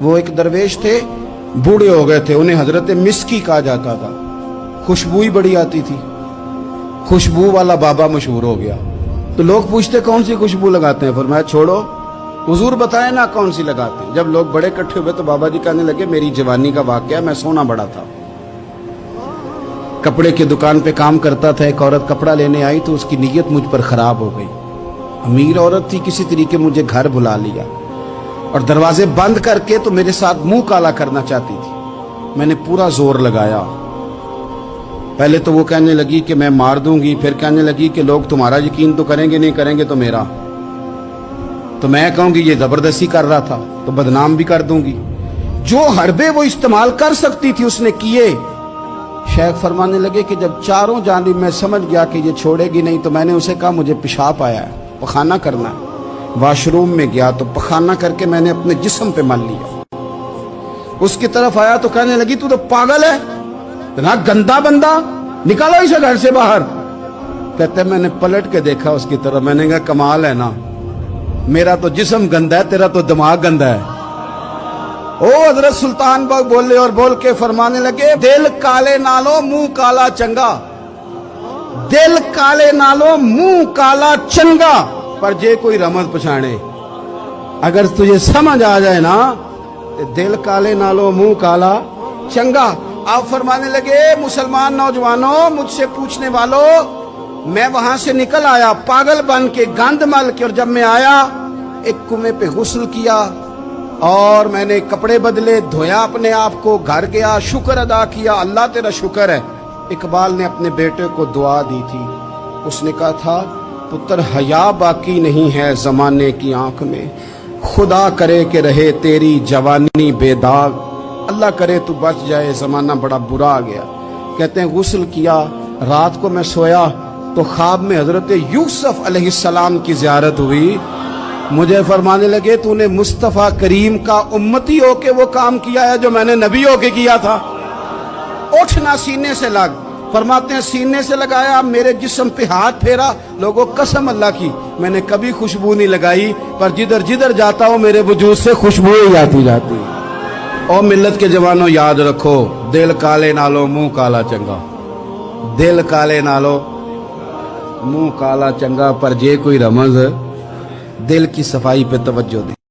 وہ ایک درویش تھے, بوڑھے ہو گئے تھے, انہیں حضرت مسکی کہا جاتا تھا, خوشبو ہی بڑی آتی تھی, خوشبو والا بابا مشہور ہو گیا. تو لوگ پوچھتے کون سی خوشبو لگاتے ہیں؟ فرمایا چھوڑو, حضور بتائیں نا کون سی لگاتے ہیں. جب لوگ بڑے اکٹھے ہوئے تو بابا جی کہنے لگے میری جوانی کا واقعہ, میں سونا بڑا تھا, کپڑے کی دکان پہ کام کرتا تھا, ایک عورت کپڑا لینے آئی تو اس کی نیت مجھ پر خراب ہو گئی. امیر عورت تھی, کسی طریقے مجھے گھر بلا لیا اور دروازے بند کر کے تو میرے ساتھ منہ کالا کرنا چاہتی تھی. میں نے پورا زور لگایا. پہلے تو وہ کہنے لگی کہ میں مار دوں گی, پھر کہنے لگی کہ لوگ تمہارا یقین تو کریں گے, نہیں کریں گے تو میرا. تو میں کہوں گی یہ زبردستی کر رہا تھا تو بدنام بھی کر دوں گی. جو حربے وہ استعمال کر سکتی تھی اس نے کیے. شیخ فرمانے لگے کہ جب چاروں جانب میں سمجھ گیا کہ یہ چھوڑے گی نہیں تو میں نے اسے کہا مجھے پیشاب آیا ہے, پخانہ کرنا ہے. واش روم میں گیا تو پخانہ کر کے میں نے اپنے جسم پہ مل لیا. اس کی طرف آیا تو کہنے لگی تو پاگل ہے, اتنا گندا بندہ, نکالو اسے گھر سے باہر. کہتے میں نے پلٹ کے دیکھا اس کی طرف, میں نے کہا کمال ہے نا, میرا تو جسم گندا ہے, تیرا تو دماغ گندا ہے. او حضرت سلطان باغ بولے اور بول کے فرمانے لگے دل کالے نالو منہ کالا چنگا, دل کالے نالو منہ کالا چنگا, پر جے کوئی رمز پچھانے. اگر تجھے سمجھ آ جائے نا دل کالے نالو منہ کالا چنگا. آپ فرمانے لگے مسلمان نوجوانوں, مجھ سے پوچھنے والوں, میں وہاں سے نکل آیا پاگل بن کے, گند مل کے, اور جب میں آیا ایک کنویں پہ غسل کیا اور میں نے کپڑے بدلے, دھویا اپنے آپ کو, گھر گیا, شکر ادا کیا, اللہ تیرا شکر ہے. اقبال نے اپنے بیٹے کو دعا دی تھی, اس نے کہا تھا پتر حیا باقی نہیں ہے زمانے کی آنکھ میں, خدا کرے کہ رہے تیری جوانی بے داغ, اللہ کرے تو بچ جائے زمانہ بڑا برا آ گیا. کہتے ہیں غسل کیا, رات کو میں سویا تو خواب میں حضرت یوسف علیہ السلام کی زیارت ہوئی. مجھے فرمانے لگے تو نے مصطفیٰ کریم کا امتی ہو کے وہ کام کیا ہے جو میں نے نبی ہو کے کیا تھا. اٹھنا سینے سے لگ, فرماتے ہیں سینے سے لگایا, میرے جسم پہ ہاتھ پھیرا, لوگوں قسم اللہ کی میں نے کبھی خوشبو نہیں لگائی, پر جدھر جدھر جاتا ہوں میرے وجود سے خوشبو ہی آتی جاتی. اور ملت کے جوانوں یاد رکھو, دل کالے نالو منہ کالا چنگا, دل کالے نالو منہ کالا چنگا, پر جے کوئی رمز دل کی صفائی پہ توجہ دے.